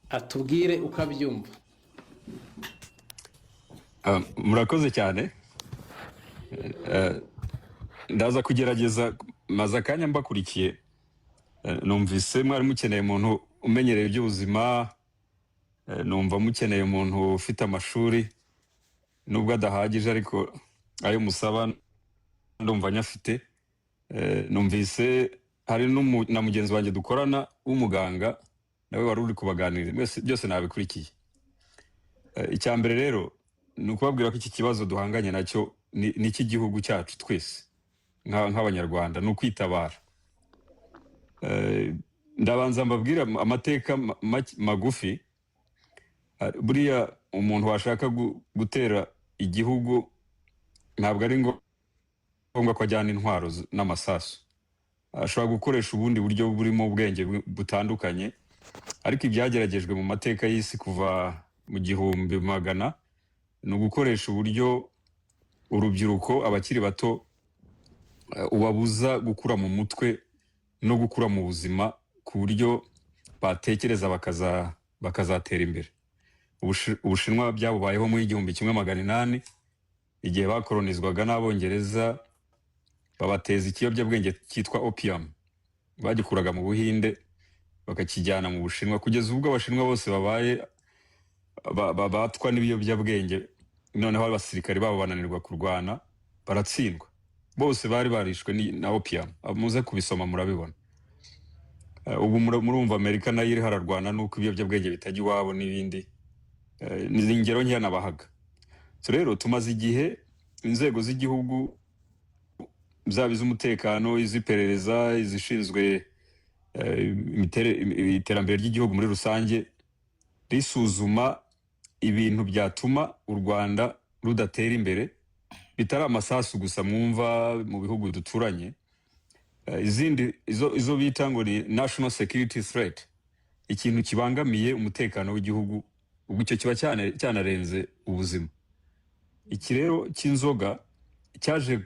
atubwire uko abyumva. Murakoze cyane. Ndaza kugerageza maze akanya mbakurikiye. Numvise mwari mukeneye umuntu umenyereye iby'ubuzima, numva mukeneye umuntu ufite amashuri nubwo adahagije ariko ayo musaba ndumva nyafite. Numvise hari na mugenzi wanjye dukorana w'umuganga nawe wari uri kubaganira, byose nabikurikiye. Icya mbere rero ni ukubabwira ko iki kibazo duhanganye nacyo ni icy'igihugu cyacu twese nk'abanyarwanda, ni ukwitabara. Ndabanza mbabwira amateka magufi. Buriya umuntu washaka gutera igihugu ntabwo ari ngombwa ko ajyana intwaro n'amasasu, ashobora gukoresha ubundi buryo burimo ubwenge butandukanye, ariko ibyageragejwe mu mateka y'isi kuva mu 1000 ni ugukoresha uburyo urubyiruko, abakiri bato, ubabuza gukura mu mutwe no gukura mu buzima ku buryo batekereza bakazatera imbere. Ubushinwa byabubayeho mu 1800 igihe bakolonizwaga n'Abongereza, babateza ikiyobyabwenge cyitwa opium, bagikuraga mu Buhinde bakakijyana mu Bushinwa, kugeza ubwo Abashinwa bose babaye batwa n'ibiyobyabwenge. Noneho abasirikare babo bananirwa kurwana, baratsindwa, bose bari barishwe na opium. Muze kubisoma murabibona. Ubu murumva Amerika nayo iri hararwana nuko ibiyobyabwenge bitajya iwabo n'ibindi. Ni ingero nke nabahaga. Rero tumaze igihe inzego z'igihugu, zaba iz'umutekano, iz'iperereza, izishinzwe iterambere ry'igihugu muri rusange, risuzuma ibintu byatuma u Rwanda rudatera imbere, bitari amasasu gusa mwumva mu bihugu duturanye. Izindi izo bita ngo ni national security threat, ikintu kibangamiye umutekano w'igihugu, ubwo icyo kiba cyanarenze ubuzima. Iki rero cy'inzoga cyaje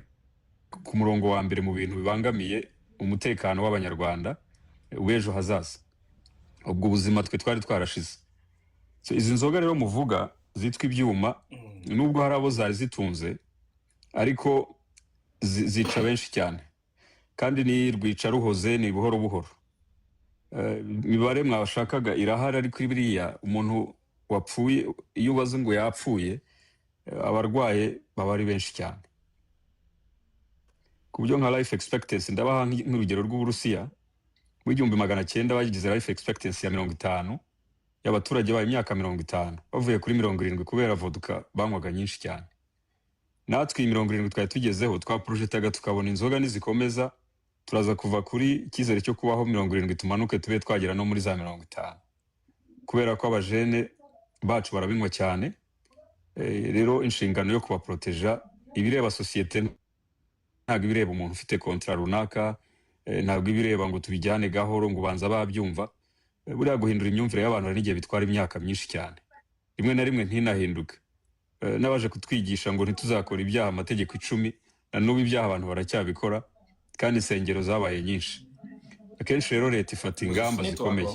ku murongo wa mbere mu bintu bibangamiye umutekano w'Abanyarwanda w'ejo hazaza, ubwo ubuzima twe twari twarashize. Izi nzoga rero muvuga zitwa ibyuma, nubwo hari abo zari zitunze, ariko zica benshi cyane, kandi ni rwica ruhoze, ni buhoro buhoro. Imibare mwashakaga irahari, ariko biriya umuntu wapfuye, iyo ubaze ngo yapfuye, abarwaye baba ari benshi cyane. Ku buryo nka life expectancy, ndabaha nk'urugero rw'Uburusiya, mu 1900 bagize life expectancy ya 50 y'abaturage bayo, imyaka 50 bavuye kuri 70 kubera vodka banywaga nyinshi cyane. Natwe 70 twari tugezeho, twaprojectaga tukabona inzoga nizikomeza turaza kuva kuri ikizere cyo kubaho 70 tumanuke tube twagera no muri za 50, kubera ko abajene bacu barabinywa cyane. Rero inshingano yo kubaproteja ibireba societe, ntabwo ibireba umuntu ufite kontra runaka, ntabwo ibireba ngo tubijyane gahoro ngo banza babyumva. Buriya guhindura imyumvire y'abantu hari n'igihe bitwara imyaka myinshi cyane, rimwe na rimwe ntinahinduke. Nabaje kutwigisha ngo ntituzakora ibyaha amategeko 10, na n'ubu ibyaha abantu baracyabikora, kandi insengero zabaye nyinshi. Akenshi rero leta ifata ingamba zikomeye.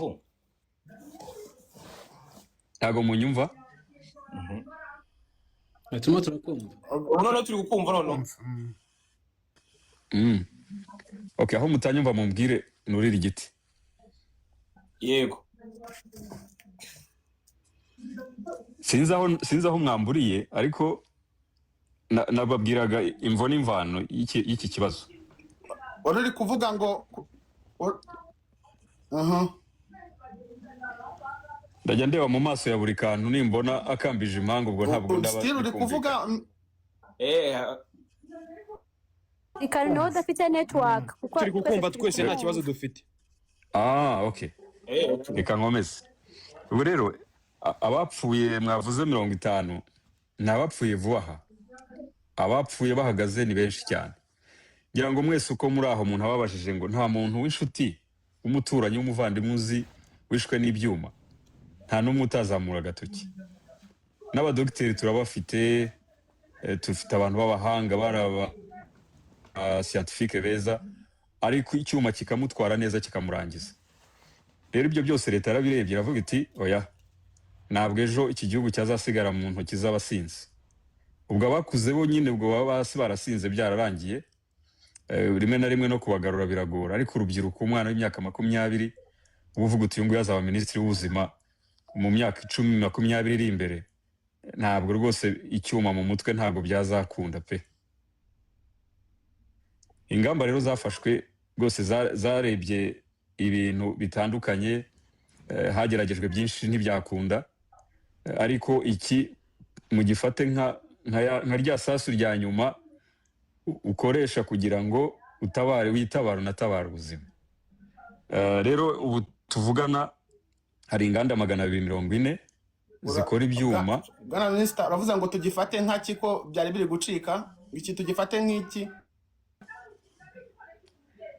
Ntago munyumva? Natuma turakumva. None turi gukumva none. Okay, aho mutanyumva mumbwire nurira igiti. Yego. Sinzi aho mwamburiye, ariko nababwiraga imvo n'imvano y'iki kibazo. Uri kuvuga ngo ndajya ndeba mu maso ya buri kantu, nimbona akambije impanga ubwo ntabwo ndaba. Still uri kuvuga ikari no dafite network kuko turi kukumva twese nta kibazo dufite. Okay. Reka nkomeze. Ubu rero abapfuye mwavuze 50 n'abapfuye vuba aha, abapfuye bahagaze ni benshi cyane. Ngira ngo mwese uko muri aho umuntu ababajije ngo nta muntu w'inshuti umuturanyi w'umuvandimwe uzi wishwe n'ibyuma, nta n'umwe utazamura agatoki. N'abadokiteri turabafite, tufite abantu b'abahanga baraba scientifique beza, ariko icyuma kikamutwara neza kikamurangiza. Rero ibyo byose leta yarabirebye iravuga iti oya, ntabwo ejo iki gihugu cyazasigara mu ntoki z'abasinzi. Ubwo abakuze bo nyine ubwo baba barasinze byararangiye, rimwe na rimwe no kubagarura biragora, ariko urubyiruko umwana w'imyaka 20 uvuga uti uyu nguyu azaba minisitiri w'ubuzima mu myaka 10-20 iri imbere, ntabwo rwose icyuma mu mutwe ntabwo byazakunda pe. Ingamba rero zafashwe rwose zarebye ibintu bitandukanye, hageragejwe byinshi ntibyakunda, ariko iki mugifate nka rya sasu rya nyuma ukoresha kugira ngo witabara unatabara ubuzima. Rero ubu tuvugana hari inganda 240 zikora ibyuma. Bwana Minisita uravuze ngo tugifate nk'aki ko byari biri gucika, iki tugifate nk'iki?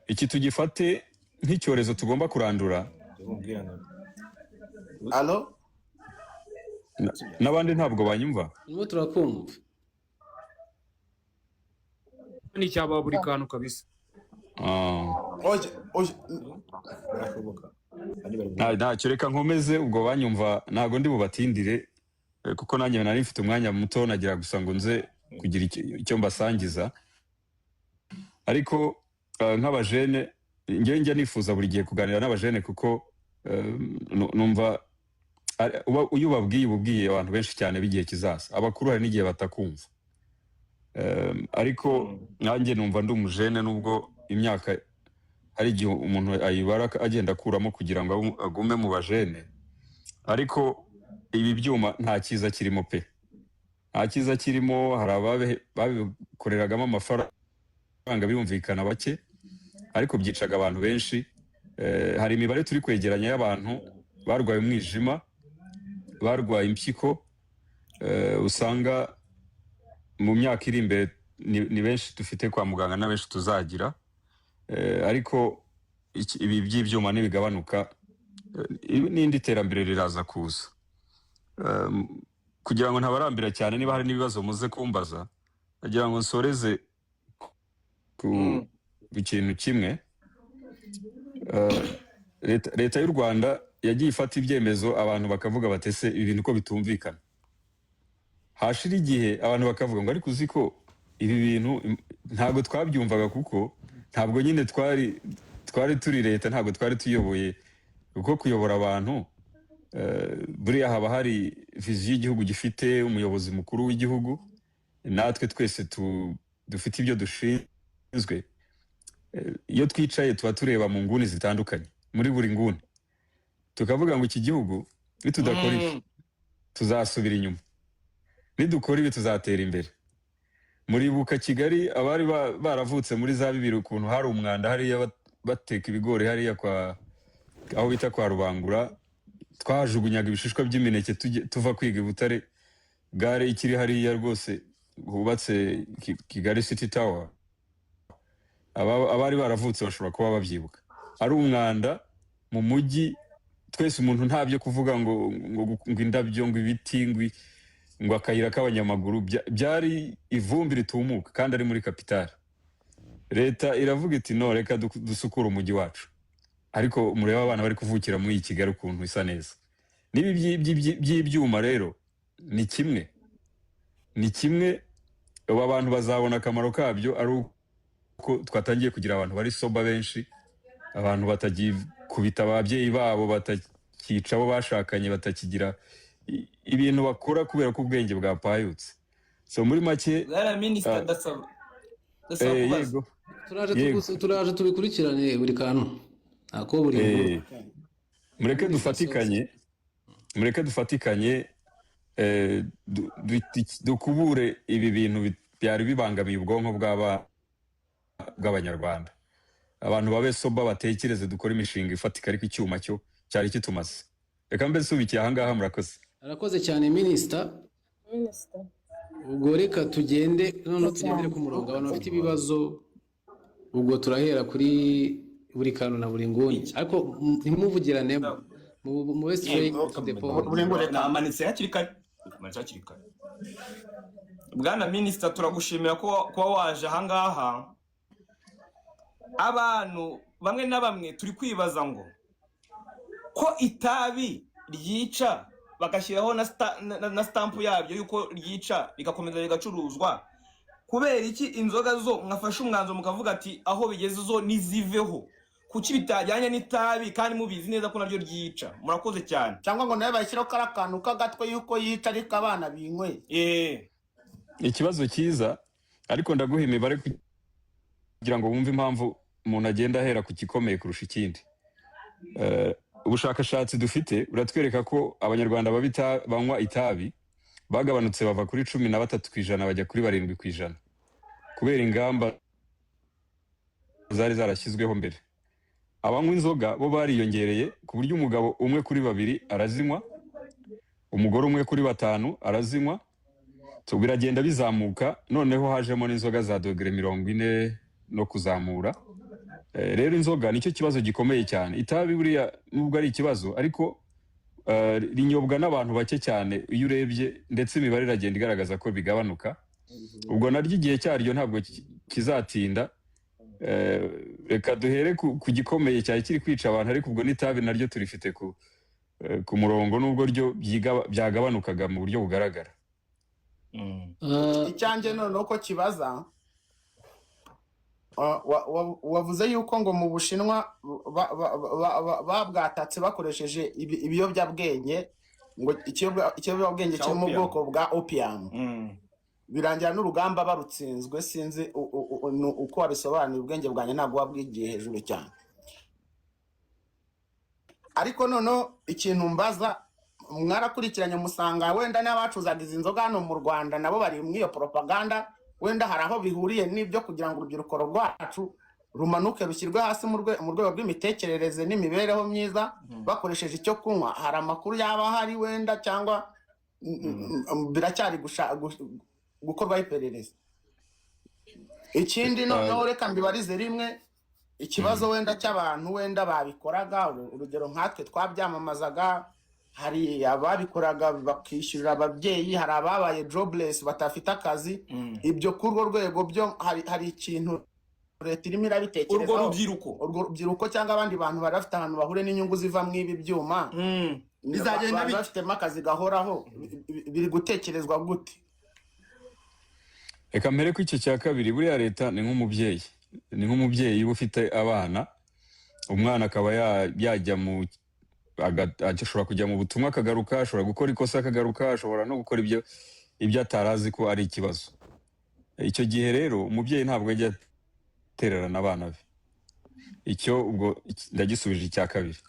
Iki tugifate nk'icyorezo tugomba kurandura. Allo? N'abandi ntabwo banyumva. Nibo turakumva. Ni cyaba buri kantu kabisa. Ntacyo reka nkomeze ubwo banyumva, ntago ndi bubatindire kuko nanjye nari mfite umwanya muto nagira gusa ngo nze kugira icyo mbasangiza. Ariko nk'abajene njye nifuza buri gihe kuganira n'abajene kuko numva uyu babwiye abantu benshi cyane bigiye kizaza. Abakuru hari n'igihe batakumva. Ariko nanjye numva ndi umujene nubwo imyaka hari igihe umuntu ayibara agenda akuramo kugira ngo agume mu bajene, ariko ibi byuma nta cyiza kirimo pe. Nta cyiza kirimo, hari ababikoreragamo amafaranga biyumvikana bake, ariko byicaga abantu benshi. Hari imibare turi kwegeranya y'abantu barwaye umwijima, barwaye impyiko, usanga mu myaka iri imbere ni benshi dufite kwa muganga na benshi tuzagira, ariko ibi by'ibyuma nibigabanuka n'indi terambere riraza kuza. Kugira ngo ntabarambira cyane, niba hari n'ibibazo muze kumbaza, nagira ngo nsoreze ku ikintu kimwe. Leta y'u Rwanda yagiye ifata ibyemezo abantu bakavuga batese ibintu ko bitumvikana. Hashira igihe abantu bakavuga ngo ariko uzi ko ibi bintu ntabwo twabyumvaga kuko ntabwo nyine twari turi leta, ntabwo twari tuyoboye, kuko kuyobora abantu buriya haba hari viziyo y'igihugu gifite, umuyobozi mukuru w'igihugu, natwe twese dufite ibyo dushinzwe. Iyo twicaye tuba tureba mu nguni zitandukanye, muri buri nguni tukavuga ngo iki gihugu nitudakora ibi tuzasubira inyuma, nidukora ibi tuzatera imbere. Muribuka Kigali abari baravutse muri za 2000 ukuntu hari umwanda hariya bateka ibigori hariya aho bita kwa Rubangura, twajugunyaga ibishishwa by'imineke tuva kwiga i Butare, gare ikiri hariya rwose hubatse Kigali City Tower. Abari baravutse bashobora kuba babyibuka. Ari umwanda mu mujyi, twese umuntu ntabyo kuvuga ngo indabyo, ngo ibiti, ngo akayira k'abanyamaguru, byari ivumbi ritumuka kandi ari muri kapitali. Leta iravuga iti no, reka dusukura umujyi wacu, ariko mureba abana bari kuvukira muri Kigali ukuntu isa neza. Nibi by'ibyuma rero ni kimwe abantu bazabona akamaro kabyo ari uko twatangiye kugira abantu bari soba benshi, abantu batagikubita ababyeyi babo, batakica abo bashakanye, batakigira ibintu bakora kubera ko ubwenge bwapayutse. So muri make yego turaje tubikurikirane buri kantu ako buri mureke dufatikanye dukubure ibi bintu byari bibangamiye ubwonko bw'abanyarwanda. Abantu babe soba, batekereze, dukora imishinga ifatika, ariko icyuma cyo cyari kitumaze. Reka mbe nsubikiye ahangaha, murakoze. Arakoze cyane Minisita. Ubwo reka tugendere ku murongo, abantu bafite ibibazo ubwo turahera kuri buri kantu na buri nguni, ariko ntimuvugirane mu West Lake Depot. Amanitse hakiri kare. Bwana Minisita, turagushimira kuba waje ahangaha. Abantu bamwe na bamwe turi kwibaza ngo ko itabi ryica bagashyiraho na stamp yabyo yuko ryica bigakomeza bigacuruzwa, kubera iki inzoga zo mwafashe umwanzo mukavuga ati aho bigeze zo niziveho? Kuki bitajyanye n'itabi kandi mubizi neza ko naryo ryica? Murakoze cyane. cyangwa ngo nawe bashyiraho karakantu k'agatwe yuko yica ariko abana binywe. Ikibazo cyiza, ariko ndaguha imibare kugira ngo wumve impamvu umuntu agenda ahera ku gikomeye kurusha ikindi. Ubushakashatsi dufite buratwereka ko abanyarwanda banywa itabi bagabanutse bava kuri 13% bajya kuri 7% kubera ingamba zari zarashyizweho mbere. Abanywa inzoga bo bariyongereye ku buryo umugabo umwe kuri 2 arazinywa, umugore umwe kuri 5 arazinywa, biragenda bizamuka, noneho hajemo n'inzoga za dogere 40 no kuzamura. Rero inzoga nicyo kibazo gikomeye cyane. Itabi buriya nubwo ari ikibazo, ariko rinyobwa n'abantu bake cyane iyo urebye, ndetse imibare iragenda igaragaza ko bigabanuka. Ubwo naryo igihe cyaryo ntabwo kizatinda. Reka duhere ku gikomeye cyane kiri kwica abantu, ariko ubwo n'itabi naryo turifite ku murongo, nubwo ryo byagabanukaga mu buryo bugaragara. Icyanjye noneho ko kibaza, wavuze yuko ngo mu Bushinwa babwatatse bakoresheje ibiyobyabwenge, ngo ikiyobyabwenge cyo mu bwoko bwa opium, birangira n'urugamba barutsinzwe. Sinzi uko wabisobanuye, ubwenge bwanjye ntabwo wabwigiye hejuru cyane. Ariko noneho ikintu mbaza, mwarakurikiranye musanga wenda n'abacuzaga izi nzoga hano mu Rwanda nabo bari mu iyo propaganda, wenda hari aho bihuriye n'ibyo kugira ngo urubyiruko rwacu rumanuke rushyirwe hasi mu rwego rw'imitekerereze n'imibereho myiza bakoresheje icyo kunywa. Hari amakuru yaba hari wenda, cyangwa biracyari gukorwaho iperereza? Ikindi noneho reka mbibarize rimwe, ikibazo wenda cy'abantu wenda babikoraga, urugero nkatwe twabyamamazaga, hari ababikoraga bakishyurira ababyeyi, hari ababaye jobless batafite akazi. Ibyo kuri urwo rwego byo hari ikintu leta irimo irabitekerezaho? Urwo rubyiruko cyangwa abandi bantu bari bafite ahantu bahure n'inyungu ziva mu ibi byuma, bizagenda bafitemo akazi gahoraho, biri gutekerezwa gute? Reka mbere ko icyo cya kabiri, buriya leta ni nk'umubyeyi uba ufite abana, umwana akaba yajya ashobora kujya mu butumwa akagaruka, ashobora gukora ikosa akagaruka, ashobora no gukora ibyo atarazi ko ari ikibazo. Icyo gihe rero umubyeyi ntabwo ajya atererana abana be. Icyo ubwo ndagisubije icya kabiri.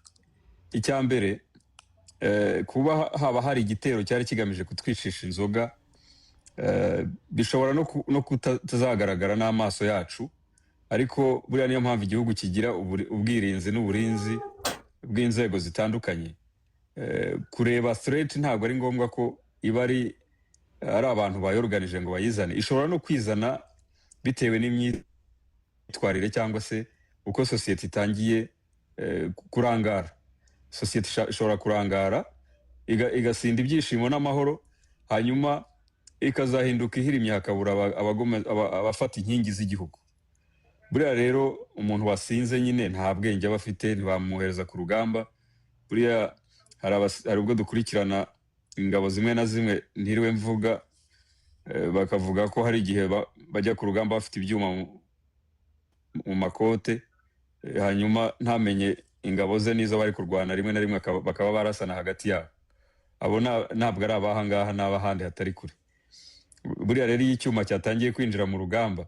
Icya mbere, kuba haba hari igitero cyari kigamije kutwicisha inzoga, bishobora no kutazagaragara n'amaso yacu, ariko buriya niyo mpamvu igihugu kigira ubwirinzi n'uburinzi bw'inzego zitandukanye. Kureba threat ntabwo ari ngombwa ko iba ari abantu bayorganije ngo bayizane. Ishobora no kwizana bitewe n'imyitwarire cyangwa se uko sosiyete itangiye kurangara. Sosiyete ishobora kurangara igasinda ibyishimo n'amahoro, hanyuma ikazahinduka ihirimye, hakabura abafata inkingi z'igihugu. Buriya rero umuntu wasinze nyine nta bwenge aba afite, ntibamwohereza ku rugamba. Buriya hari ubwo dukurikirana ingabo zimwe na zimwe, ntiriwe mvuga, bakavuga ko hari igihe bajya ku rugamba bafite ibyuma mu makote, hanyuma ntamenye ingabo ze nizo bari kurwana, rimwe na rimwe bakaba barasana hagati yabo. Abo ntabwo ari abahangaha, n'abahandi hatari kure. Buriya rero iyo icyuma cyatangiye kwinjira mu rugamba,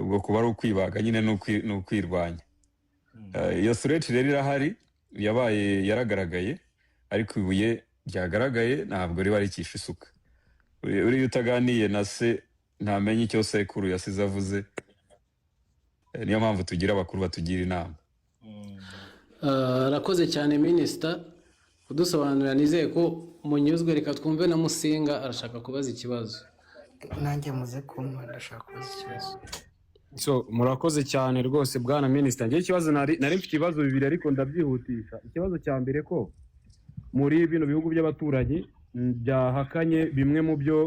ubwo kuba ari ukwibaga nyine ni ukwirwanya. Iyo threat rero irahari, yaragaragaye, ariko ibuye ryagaragaye ntabwo riba rikisha isuka. Uriya utaganiye na se ntamenye icyo sekuru yasize avuze. Niyo mpamvu tugira abakuru batugira inama. Arakoze cyane Minisita kudusobanurira. Nizeye ko munyuzwe. Reka twumve na Musinga arashaka kubaza ikibazo. Nanjye muze kumva ndashaka kubaza ikibazo. Murakoze cyane rwose bwana Minisita. Ngiye ikibazo nari mfite ibibazo bibiri ariko ndabyihutisha. Ikibazo cya mbere, ko muri bino bihugu by'abaturanyi byahakanye bimwe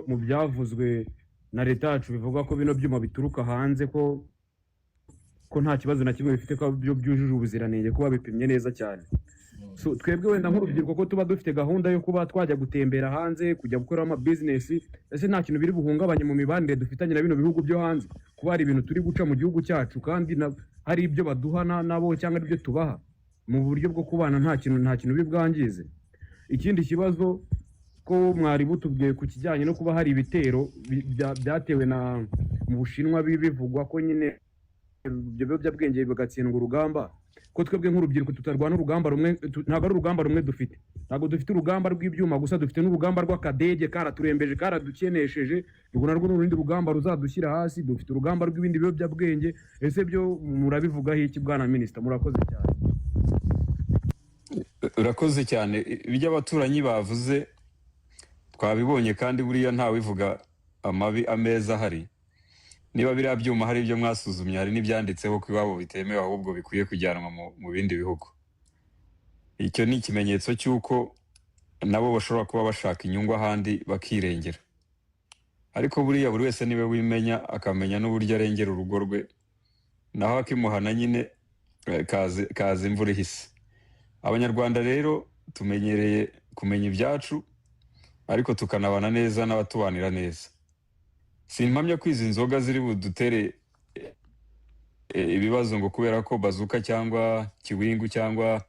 mu byavuzwe na leta yacu, bivuga ko bino byuma bituruka hanze, ko nta kibazo na kimwe bifite, ko byo byujuje ubuziranenge, kuba bipimye neza cyane. So twebwe wenda nk'urubyiruko ko tuba dufite gahunda yo kuba twajya gutembera hanze kujya gukora ama business, ese nta kintu biri buhungabanye mu mibanire dufitanye na bino bihugu byo hanze, kuba hari ibintu turi guca mu gihugu cyacu kandi hari ibyo baduhana nabo cyangwa ibyo tubaha mu buryo bwo kubana, nta kintu bibwangize. Ikindi kibazo ko mwari butubwiye ku kijyanye no kuba hari ibitero byatewe mu Bushinwa bivugwa ko nyine ibyo biyobyabwenge bigatsindwa urugamba, ko twebwe nk'urubyiruko tutarwana urugamba rumwe, ntabwo ari urugamba rumwe dufite, ntabwo dufite urugamba rw'ibyuma gusa, dufite n'urugamba rw'akadege karaturembeje karadukenesheje, ubwo narwo n'urundi rugamba ruzadushyira hasi, dufite urugamba rw'ibindi biyobyabwenge. Ese byo murabivugaho iki bwana minisita? Murakoze cyane. Urakoze cyane. Ibyo abaturanyi bavuze twabibonye kandi buriya ntawivuga amabi ameza ahari. Niba biriya byuma hari ibyo mwasuzumye, hari n'ibyanditseho ko iwabo bitemewe ahubwo bikwiye kujyanwa mu bindi bihugu. Icyo ni ikimenyetso cy'uko nabo bashobora kuba bashaka inyungu ahandi bakirengera. Ariko buriya buri wese niwe wimenya akamenya n'uburyo arengera urugo rwe, naho akimuhana nyine kaza imvura ihise. Abanyarwanda rero tumenyereye kumenya ibyacu ariko tukanabana neza n'abatubanira neza. Simpamya ko izi nzoga ziri budutere ibibazo ngo kubera ko bazuka cyangwa kiwingu cyangwa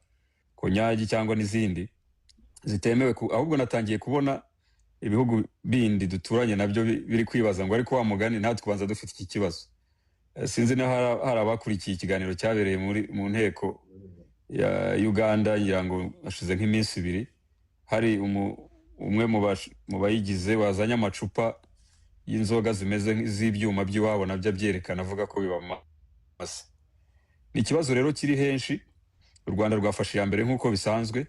konyagi cyangwa n'izindi zitemewe, ahubwo natangiye kubona ibihugu bindi duturanye nabyo biri kwibaza ngo ariko wa mugani natwe kubanza dufite iki kibazo. Sinzi na hari abakurikiye ikiganiro cyabereye mu nteko ya Uganda, ngira ngo ashize nk'iminsi 2, hari umwe mu bayigize wazanye amacupa y'inzoga zimeze nk'izibyuma by'iwabo nabyo byerekana avuga ko bibamasa. Ni ikibazo rero kiri henshi. U Rwanda rwafashe ya mbere nk'uko bisanzwe,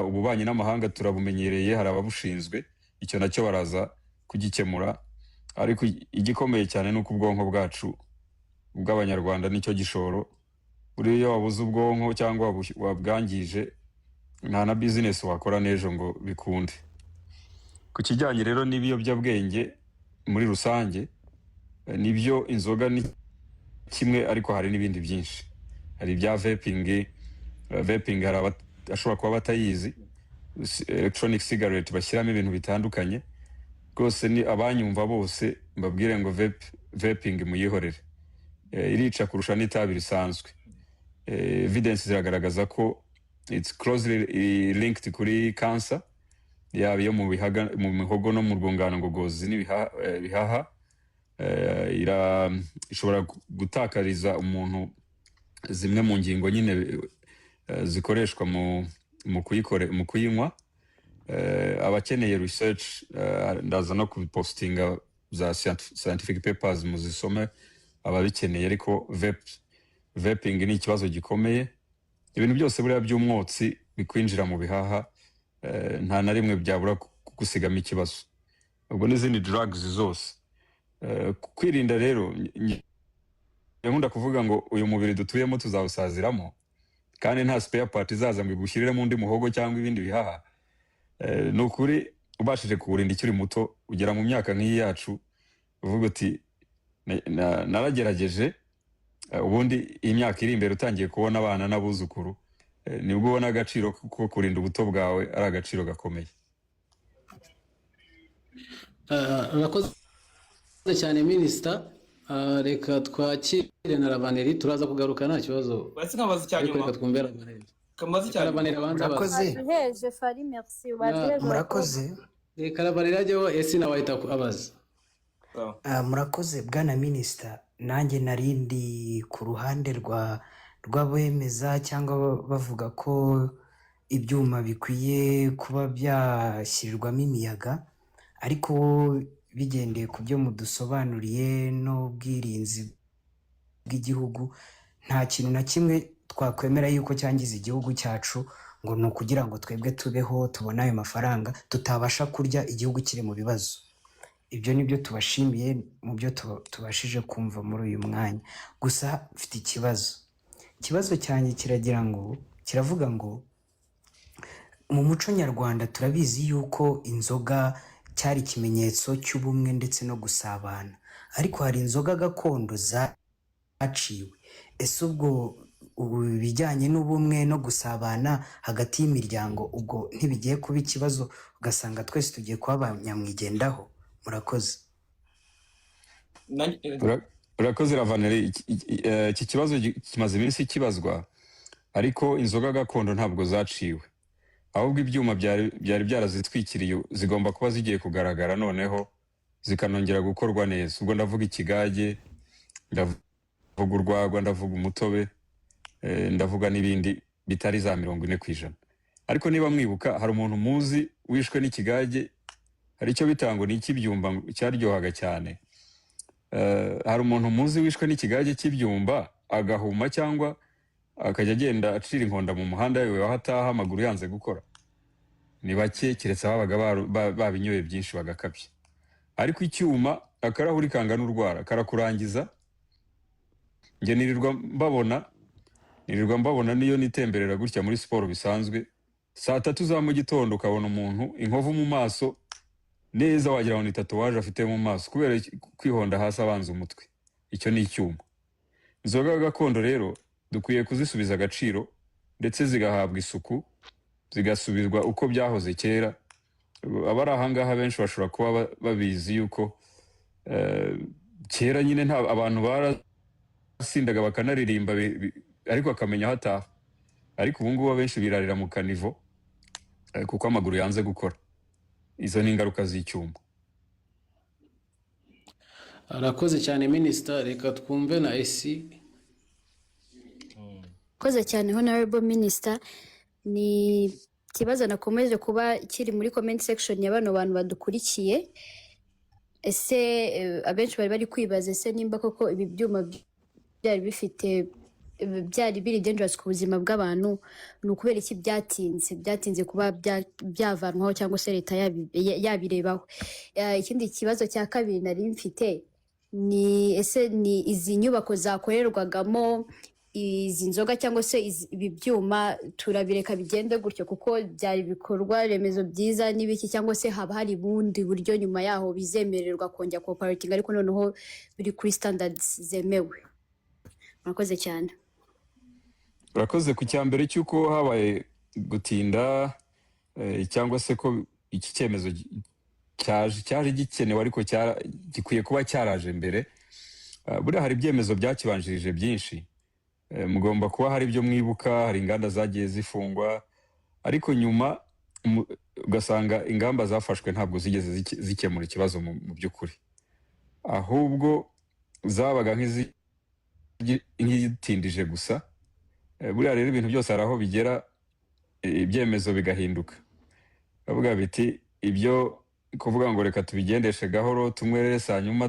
ububanyi n'amahanga turabumenyereye, hari ababushinzwe, icyo nacyo baraza kugikemura. Ariko igikomeye cyane nuko ubwonko bwacu bw'abanyarwanda nicyo gishoro. Buriya wabuze ubwonko cyangwa wabwangije, nta na business wakora n'ejo ngo bikunde. Ku kijyanye rero n'ibiyobyabwenge muri rusange, nibyo inzoga ni kimwe ariko hari n'ibindi byinshi. Hari ibya vaping hari ashobora kuba batayizi, electronic cigarette bashyiramo ibintu bitandukanye. Rwose ni abanyumva bose mbabwire ngo vaping muyihorere, irica kurusha n'itabi risanzwe. Evidence ziragaragaza ko it's closely linked kuri cancer, yaba iyo mu mihogo no mu rwungano ngogozi n'ibihaha. Ishobora gutakariza umuntu zimwe mu ngingo nyine zikoreshwa mu kuyinywa. Abakeneye research ndaza no kubipostinga za scientific papers muzisome ababikeneye. Ariko vaping ni ikibazo gikomeye. Ibintu byose buriya by'umwotsi bikwinjira mu bihaha, nta na rimwe byabura gusigama ikibazo. Ubwo n'izindi drugs zose. Kwirinda rero, nkunda kuvuga ngo uyu mubiri dutuyemo tuzawusaziramo, kandi nta spare part izaza ngo igushyiriremo undi muhogo cyangwa ibindi bihaha. Ni ukuri ubashije kuwurinda ikiri muto, ugera mu myaka nk'iyi yacu uvuga uti naragerageje, ubundi imyaka iri imbere utangiye kubona abana n'abuzukuru, nibwo ubona agaciro ko kurinda ubuto bwawe ari agaciro gakomeye. Urakoze cyane minisita. Reka twakire na Ravaneri, turaza kugaruka nta kibazo. Basi nkabaza cyanyuma. Reka twumve Ravaneri. Kamaze cyane. Ravaneri abanza Murakoze. Heje Fari, merci. Murakoze. Reka Ravaneri ajyeho, ese nawe ahita abaza. Murakoze bwana minisita. Nanjye narindi ku ruhande rw'abemeza cyangwa bavuga ko ibyuma bikwiye kuba byashyirirwamo imiyaga, ariko bigendeye ku byo mudusobanuriye n'ubwirinzi bw'igihugu, nta kintu na kimwe twakwemera yuko cyangiza igihugu cyacu ngo ni ukugira ngo twebwe tubeho tubone ayo mafaranga, tutabasha kurya igihugu kiri mu bibazo. Ibyo nibyo tubashimiye mu byo tubashije kumva muri uyu mwanya. Gusa mfite ikibazo cyanjye kiravuga ngo mu muco nyarwanda turabizi yuko inzoga cyari ikimenyetso cy'ubumwe ndetse no gusabana, ariko hari inzoga gakondo zaciwe. Ese ubwo ibijyanye n'ubumwe no gusabana hagati y'imiryango, ubwo ntibigiye kuba ikibazo ugasanga twese tugiye kuba abanyamwigendaho. murakoze. Urakoze Ravaneri, iki kibazo kimaze iminsi kibazwa, ariko inzoga gakondo ntabwo zaciwe, ahubwo ibyuma byari byarazitwikiriye zigomba kuba zigiye kugaragara noneho zikanongera gukorwa neza. Ubwo ndavuga ikigage, ndavuga urwagwa, ndavuga umutobe, ndavuga n'ibindi bitari za 40%. Ariko niba mwibuka, hari umuntu muzi wishwe n'ikigage, hari icyo bitango n'ikibyumba cyaryohaga cyane. Hari umuntu muzi wishwe n'ikigage cy'ibyumba agahuma cyangwa akajya agenda acira inkonda mu muhanda yewe aho ataha amaguru yanze gukora? Ni bake, keretse ababaga babinyoye byinshi bagakabye. Ariko icyuma akarahuri kangana urwara karakurangiza. Nge nirirwa mbabona niyo nitemberera gutya muri siporo bisanzwe, saa 3 za mu gitondo ukabona umuntu inkovu mu maso neza wagira ngo ni tatuwaje afite mu maso kubera kwihonda hasi abanza umutwe. Icyo ni icyuma. Inzoga gakondo rero dukwiye kuzisubiza agaciro ndetse zigahabwa isuku, zigasubizwa uko byahoze kera. Abari ahangaha benshi bashobora kuba babizi yuko kera nyine nta abantu barasindaga bakanaririmba ariko akamenya hataha. Ariko ubu ngubu benshi birarira mu kanivo kuko amaguru yanze gukora. Izo ni ingaruka z'icyuma. Arakoze cyane Minister, reka twumve na esi. Koze cyane Honorable Minister, ni kibazo nakomeje kuba kiri muri comment section ya bano bantu badukurikiye. Ese abenshi bari kwibaza ese nimba koko ibi byuma byari bifite byari biri dangerous ku buzima bw'abantu, ni ukubera iki byatinze kuba byavanwaho cyangwa se leta yabirebaho. Ikindi kibazo cya kabiri nari mfite ni ese ni izi nyubako zakorerwagamo izi nzoga cyangwa se ibi byuma turabireka bigende gutyo kuko byari bikorwa remezo byiza n'ibiki, cyangwa se haba hari bundi buryo nyuma yaho bizemererwa kongera cooperating ariko noneho biri kuri standards zemewe? Murakoze cyane. Urakoze ku cyambere cyuko habaye gutinda cyangwa se ko iki cyemezo cyaje gikenewe ariko gikwiye kuba cyaraje mbere. Buriya hari ibyemezo byakibanjirije byinshi. Mugomba kuba hari ibyo mwibuka, hari inganda zagiye zifungwa, ariko nyuma ugasanga ingamba zafashwe ntabwo zigeze zikemura ikibazo mu by'ukuri, ahubwo zabaga nk'izitindije gusa. Buriya rero ibintu byose hari aho bigera ibyemezo bigahinduka, bavuga biti ibyo kuvuga ngo reka tubigendeshe gahoro tumwerere hanyuma